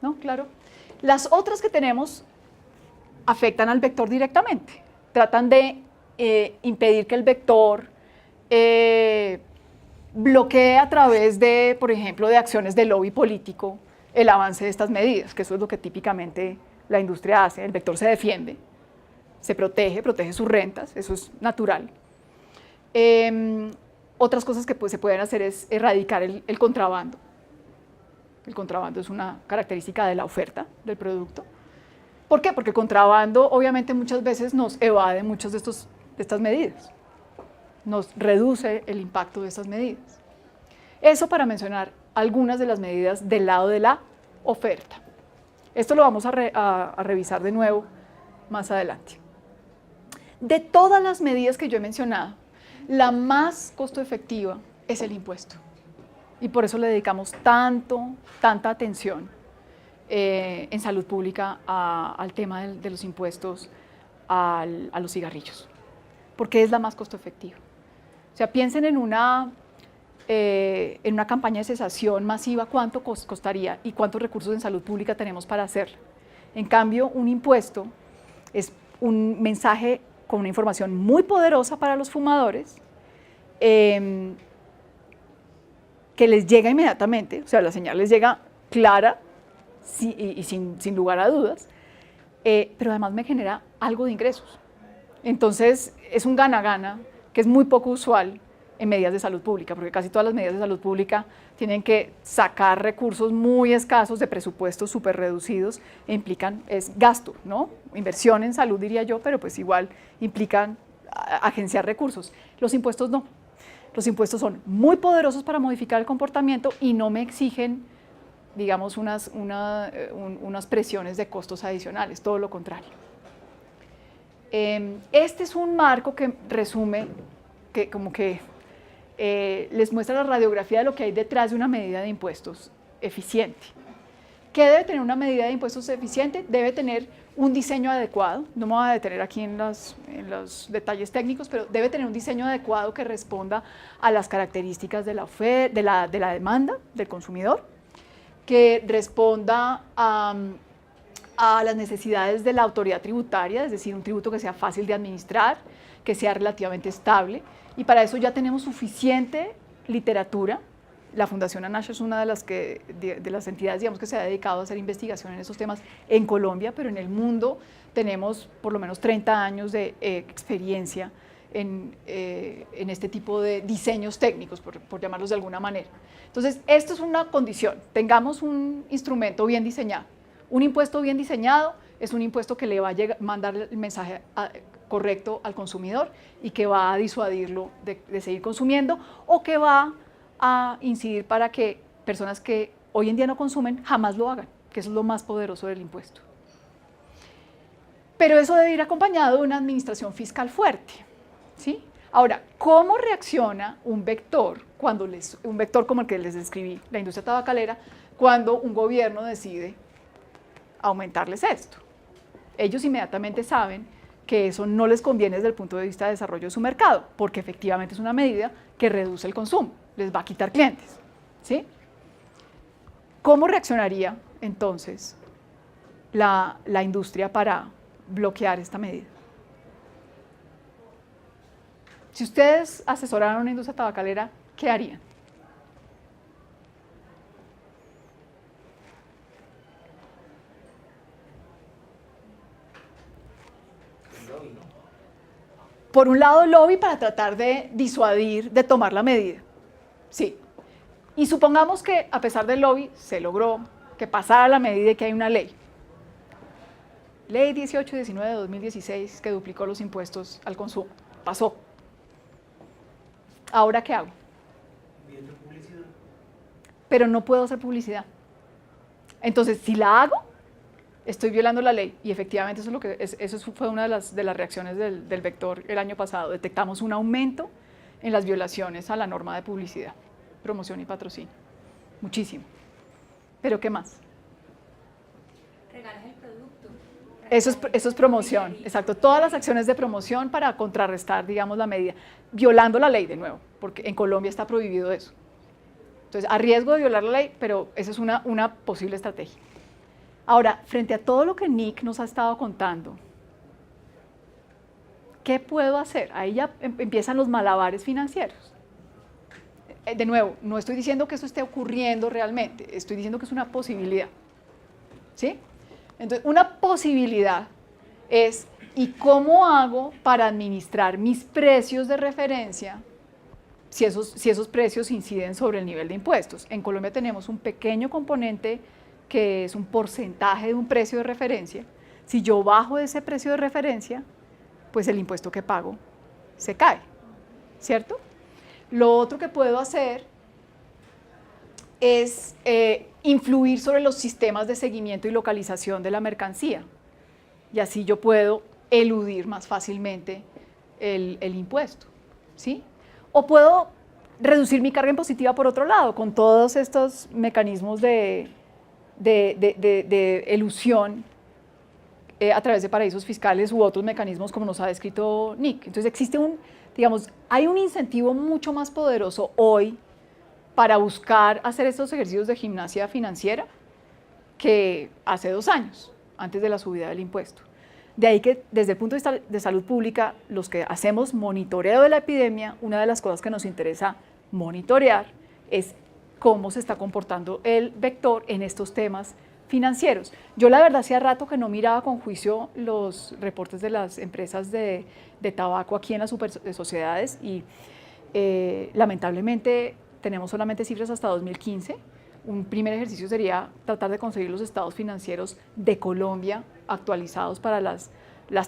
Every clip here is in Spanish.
¿no? Claro. Las otras que tenemos afectan al vector directamente. Tratan de impedir que el vector bloquee a través de, por ejemplo, de acciones de lobby político el avance de estas medidas, que eso es lo que típicamente la industria hace. El vector se defiende, se protege sus rentas, eso es natural. Otras cosas que se pueden hacer es erradicar el contrabando. El contrabando es una característica de la oferta del producto. ¿Por qué? Porque el contrabando obviamente muchas veces nos evade muchas de estas medidas, nos reduce el impacto de estas medidas. Eso para mencionar algunas de las medidas del lado de la oferta. Esto lo vamos a revisar de nuevo más adelante. De todas las medidas que yo he mencionado, la más costo efectiva es el impuesto. Y por eso le dedicamos tanta atención en salud pública al tema de los impuestos a los cigarrillos, porque es la más costo efectiva. O sea, piensen en una campaña de cesación masiva, ¿cuánto costaría y cuántos recursos en salud pública tenemos para hacerla? En cambio, un impuesto es un mensaje con una información muy poderosa para los fumadores, que les llega inmediatamente, o sea, la señal les llega clara y sin lugar a dudas, pero además me genera algo de ingresos. Entonces, es un gana-gana que es muy poco usual en medidas de salud pública, porque casi todas las medidas de salud pública tienen que sacar recursos muy escasos de presupuestos súper reducidos e implican gasto, ¿no? Inversión en salud, diría yo, pero pues igual implican agenciar recursos. Los impuestos no. Los impuestos son muy poderosos para modificar el comportamiento y no me exigen, digamos, unas presiones de costos adicionales, todo lo contrario. Este es un marco que resume, que como que les muestra la radiografía de lo que hay detrás de una medida de impuestos eficiente. ¿Qué debe tener una medida de impuestos eficiente? Debe tener un diseño adecuado, no me voy a detener aquí en los detalles técnicos, pero debe tener un diseño adecuado que responda a las características de la demanda del consumidor, que responda a las necesidades de la autoridad tributaria, es decir, un tributo que sea fácil de administrar, que sea relativamente estable, y para eso ya tenemos suficiente literatura. La Fundación ANASH es una de las entidades, digamos, que se ha dedicado a hacer investigación en esos temas en Colombia, pero en el mundo tenemos por lo menos 30 años de experiencia en este tipo de diseños técnicos, por llamarlos de alguna manera. Entonces, esto es una condición, tengamos un instrumento bien diseñado. Un impuesto bien diseñado es un impuesto que le va a mandar el mensaje correcto al consumidor y que va a disuadirlo de seguir consumiendo, o que va a incidir para que personas que hoy en día no consumen jamás lo hagan, que eso es lo más poderoso del impuesto. Pero eso debe ir acompañado de una administración fiscal fuerte, ¿sí? Ahora, ¿cómo reacciona un vector como el que les describí, la industria tabacalera, cuando un gobierno decide aumentarles esto? Ellos inmediatamente saben que eso no les conviene desde el punto de vista de desarrollo de su mercado, porque efectivamente es una medida que reduce el consumo, les va a quitar clientes, ¿sí? ¿Cómo reaccionaría entonces la industria para bloquear esta medida? Si ustedes asesoraran a una industria tabacalera, ¿qué harían? Por un lado, lobby para tratar de disuadir, de tomar la medida. Sí. Y supongamos que a pesar del lobby se logró que pasara la medida y que hay una ley. Ley 1819 de 2016 que duplicó los impuestos al consumo. Pasó. ¿Ahora qué hago? Viendo publicidad. Pero no puedo hacer publicidad. Entonces, si la hago, estoy violando la ley. Y efectivamente eso fue una de las reacciones del vector el año pasado. Detectamos un aumento en las violaciones a la norma de publicidad, promoción y patrocinio. Muchísimo. ¿Pero qué más? Regalas el producto. Eso es promoción, exacto. Todas las acciones de promoción para contrarrestar, digamos, la medida, violando la ley de nuevo, porque en Colombia está prohibido eso. Entonces, a riesgo de violar la ley, pero esa es una posible estrategia. Ahora, frente a todo lo que Nick nos ha estado contando, ¿qué puedo hacer? Ahí ya empiezan los malabares financieros. De nuevo, no estoy diciendo que eso esté ocurriendo realmente, estoy diciendo que es una posibilidad. ¿Sí? Entonces, una posibilidad es, ¿y cómo hago para administrar mis precios de referencia si esos precios inciden sobre el nivel de impuestos? En Colombia tenemos un pequeño componente que es un porcentaje de un precio de referencia. Si yo bajo ese precio de referencia, pues el impuesto que pago se cae, ¿cierto? Lo otro que puedo hacer es influir sobre los sistemas de seguimiento y localización de la mercancía, y así yo puedo eludir más fácilmente el impuesto, ¿sí? O puedo reducir mi carga impositiva por otro lado, con todos estos mecanismos de elusión a través de paraísos fiscales u otros mecanismos como nos ha descrito Nick. Entonces existe hay un incentivo mucho más poderoso hoy para buscar hacer estos ejercicios de gimnasia financiera que hace 2 años, antes de la subida del impuesto. De ahí que desde el punto de vista de salud pública, los que hacemos monitoreo de la epidemia, una de las cosas que nos interesa monitorear es cómo se está comportando el vector en estos temas financieros. Yo la verdad hacía rato que no miraba con juicio los reportes de las empresas de tabaco aquí en las sociedades y lamentablemente tenemos solamente cifras hasta 2015. Un primer ejercicio sería tratar de conseguir los estados financieros de Colombia actualizados para las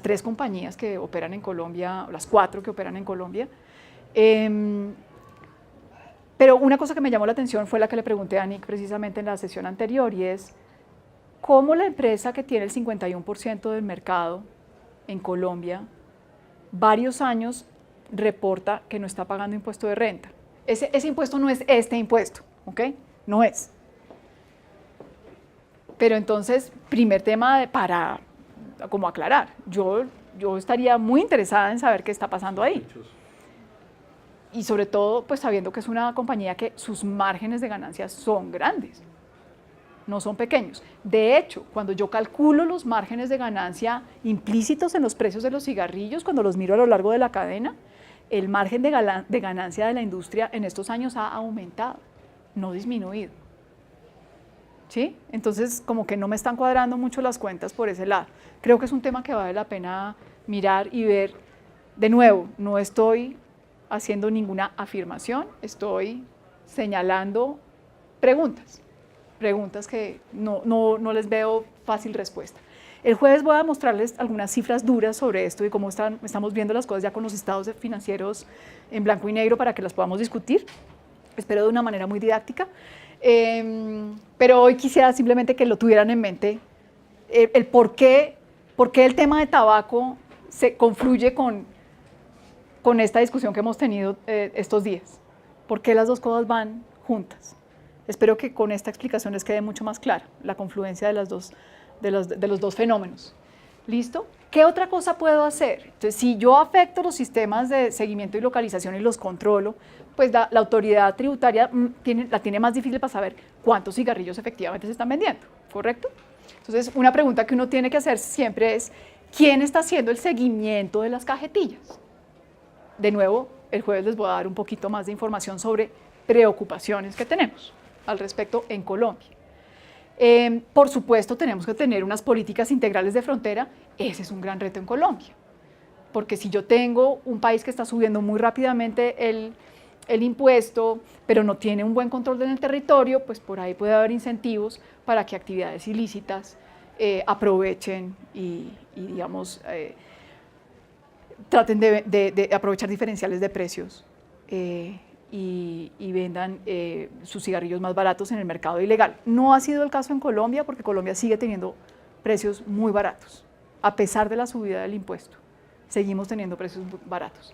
3 compañías que operan en Colombia, las 4 que operan en Colombia. Pero una cosa que me llamó la atención fue la que le pregunté a Nick precisamente en la sesión anterior, y es cómo la empresa que tiene el 51% del mercado en Colombia, varios años reporta que no está pagando impuesto de renta. Ese impuesto no es este impuesto, ¿ok? No es. Pero entonces, primer tema para como aclarar, yo estaría muy interesada en saber qué está pasando ahí. Y sobre todo, pues sabiendo que es una compañía que sus márgenes de ganancias son grandes, no son pequeños. De hecho, cuando yo calculo los márgenes de ganancia implícitos en los precios de los cigarrillos, cuando los miro a lo largo de la cadena, el margen de ganancia de la industria en estos años ha aumentado, no disminuido. ¿Sí? Entonces, como que no me están cuadrando mucho las cuentas por ese lado. Creo que es un tema que vale la pena mirar y ver. De nuevo, no estoy haciendo ninguna afirmación, estoy señalando preguntas que no les veo fácil respuesta. El jueves voy a mostrarles algunas cifras duras sobre esto y cómo estamos viendo las cosas ya con los estados financieros en blanco y negro para que las podamos discutir, espero de una manera muy didáctica. Pero hoy quisiera simplemente que lo tuvieran en mente, el por qué el tema de tabaco se confluye con esta discusión que hemos tenido estos días. ¿Por qué las dos cosas van juntas? Espero que con esta explicación les quede mucho más clara la confluencia de los dos fenómenos. ¿Listo? ¿Qué otra cosa puedo hacer? Entonces, si yo afecto los sistemas de seguimiento y localización y los controlo, pues la autoridad tributaria la tiene más difícil para saber cuántos cigarrillos efectivamente se están vendiendo, ¿correcto? Entonces, una pregunta que uno tiene que hacer siempre es, ¿quién está haciendo el seguimiento de las cajetillas? De nuevo, el jueves les voy a dar un poquito más de información sobre preocupaciones que tenemos al respecto en Colombia. Por supuesto, tenemos que tener unas políticas integrales de frontera. Ese es un gran reto en Colombia, porque si yo tengo un país que está subiendo muy rápidamente el impuesto, pero no tiene un buen control en el territorio, pues por ahí puede haber incentivos para que actividades ilícitas aprovechen y digamos, traten de aprovechar diferenciales de precios y vendan sus cigarrillos más baratos en el mercado ilegal. No ha sido el caso en Colombia, porque Colombia sigue teniendo precios muy baratos, a pesar de la subida del impuesto, seguimos teniendo precios baratos.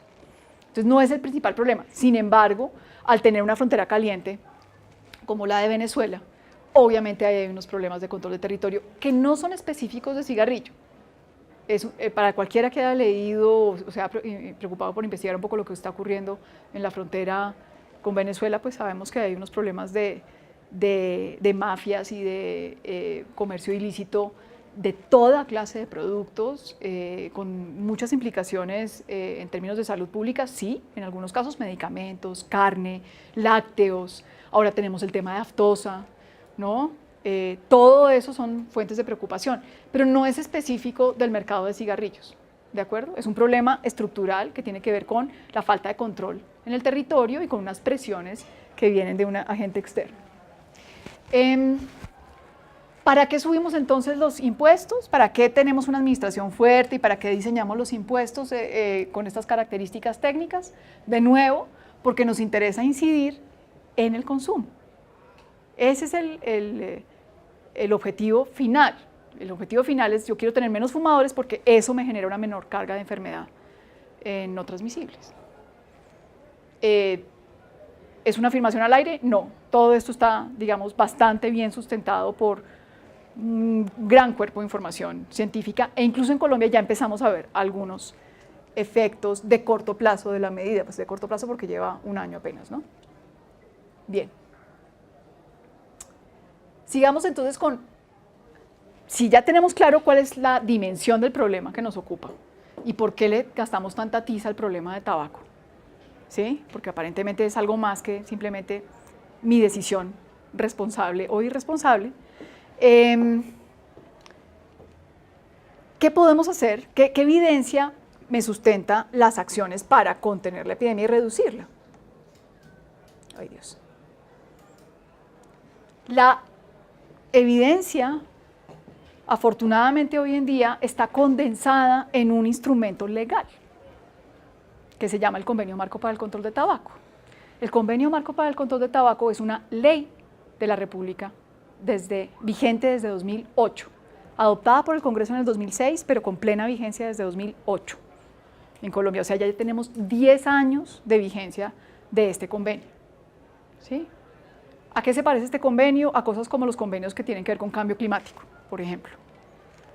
Entonces no es el principal problema. Sin embargo, al tener una frontera caliente como la de Venezuela, obviamente hay unos problemas de control de territorio que no son específicos de cigarrillo. Para cualquiera que haya leído o sea preocupado por investigar un poco lo que está ocurriendo en la frontera con Venezuela, pues sabemos que hay unos problemas de de mafias y de comercio ilícito de toda clase de productos, con muchas implicaciones en términos de salud pública, sí, en algunos casos medicamentos, carne, lácteos, ahora tenemos el tema de aftosa, ¿no? Todo eso son fuentes de preocupación, pero no es específico del mercado de cigarrillos, ¿de acuerdo? Es un problema estructural que tiene que ver con la falta de control en el territorio y con unas presiones que vienen de un agente externo. ¿Para qué subimos entonces los impuestos? ¿Para qué tenemos una administración fuerte y para qué diseñamos los impuestos con estas características técnicas? De nuevo, porque nos interesa incidir en el consumo. Ese es el objetivo final. El objetivo final es: yo quiero tener menos fumadores porque eso me genera una menor carga de enfermedad no transmisibles. ¿Es una afirmación al aire? No. Todo esto está, digamos, bastante bien sustentado por un gran cuerpo de información científica, e incluso en Colombia ya empezamos a ver algunos efectos de corto plazo de la medida, pues de corto plazo porque lleva un año apenas, ¿no? Bien. Sigamos entonces con, si ya tenemos claro cuál es la dimensión del problema que nos ocupa y por qué le gastamos tanta tiza al problema de tabaco, ¿sí? Porque aparentemente es algo más que simplemente mi decisión responsable o irresponsable. ¿Qué podemos hacer? ¿Qué evidencia me sustenta las acciones para contener la epidemia y reducirla? Ay, Dios. La evidencia, afortunadamente hoy en día, está condensada en un instrumento legal que se llama el Convenio Marco para el Control de Tabaco. El Convenio Marco para el Control de Tabaco es una ley de la República vigente desde 2008, adoptada por el Congreso en el 2006, pero con plena vigencia desde 2008 en Colombia. O sea, ya tenemos 10 años de vigencia de este convenio, ¿sí? ¿A qué se parece este convenio? A cosas como los convenios que tienen que ver con cambio climático, por ejemplo,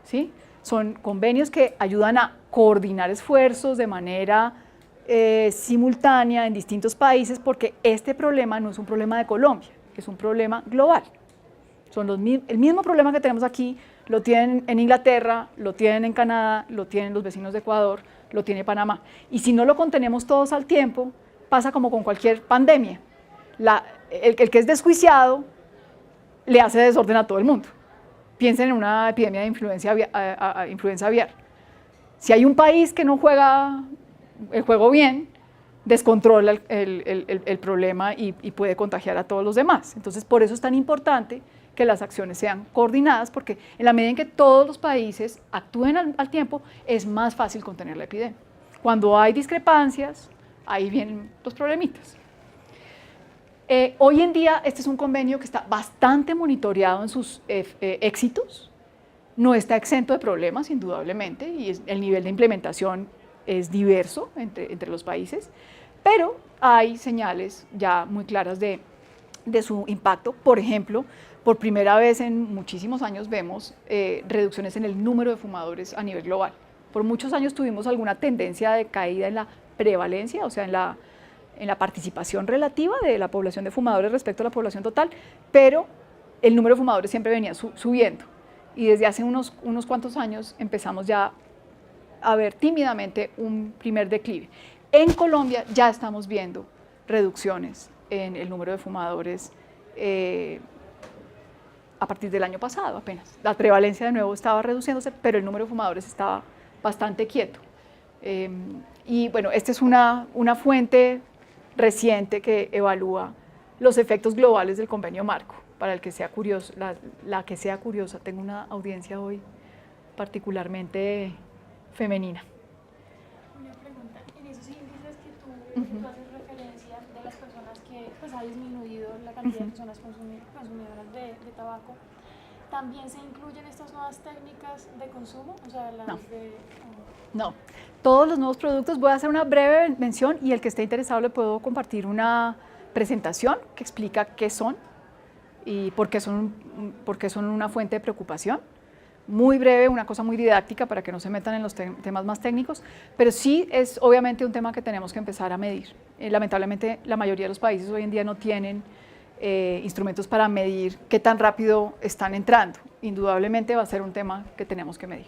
¿sí? Son convenios que ayudan a coordinar esfuerzos de manera simultánea en distintos países, porque este problema no es un problema de Colombia, es un problema global. Son el mismo problema que tenemos aquí, lo tienen en Inglaterra, lo tienen en Canadá, lo tienen los vecinos de Ecuador, lo tiene Panamá. Y si no lo contenemos todos al tiempo, pasa como con cualquier pandemia. El que es desjuiciado le hace desorden a todo el mundo. Piensen en una epidemia de influenza aviar. Si hay un país que no juega el juego bien, descontrola el problema y puede contagiar a todos los demás. Entonces, por eso es tan importante que las acciones sean coordinadas, porque en la medida en que todos los países actúen al tiempo, es más fácil contener la epidemia. Cuando hay discrepancias, ahí vienen los problemitas. Hoy en día este es un convenio que está bastante monitoreado en sus éxitos, no está exento de problemas indudablemente, y el nivel de implementación es diverso entre los países, pero hay señales ya muy claras de su impacto. Por ejemplo, por primera vez en muchísimos años vemos reducciones en el número de fumadores a nivel global. Por muchos años tuvimos alguna tendencia de caída en la prevalencia, o sea, en la participación relativa de la población de fumadores respecto a la población total, pero el número de fumadores siempre venía subiendo. Y desde hace unos cuantos años empezamos ya a ver tímidamente un primer declive. En Colombia ya estamos viendo reducciones en el número de fumadores a partir del año pasado apenas. La prevalencia de nuevo estaba reduciéndose, pero el número de fumadores estaba bastante quieto. Y bueno, esta es una fuente reciente que evalúa los efectos globales del convenio marco. Para el que sea curioso, la que sea curiosa, tengo una audiencia hoy particularmente femenina. Una pregunta, en esos índices que tú haces referencia de las personas que pues, ha disminuido la cantidad de personas consumidoras de tabaco, ¿también se incluyen estas nuevas técnicas de consumo? O sea, las No, todos los nuevos productos, voy a hacer una breve mención y el que esté interesado le puedo compartir una presentación que explica qué son y por qué son una fuente de preocupación. Muy breve, una cosa muy didáctica para que no se metan en los temas más técnicos, pero sí es obviamente un tema que tenemos que empezar a medir. Lamentablemente la mayoría de los países hoy en día no tienen instrumentos para medir qué tan rápido están entrando. Indudablemente va a ser un tema que tenemos que medir.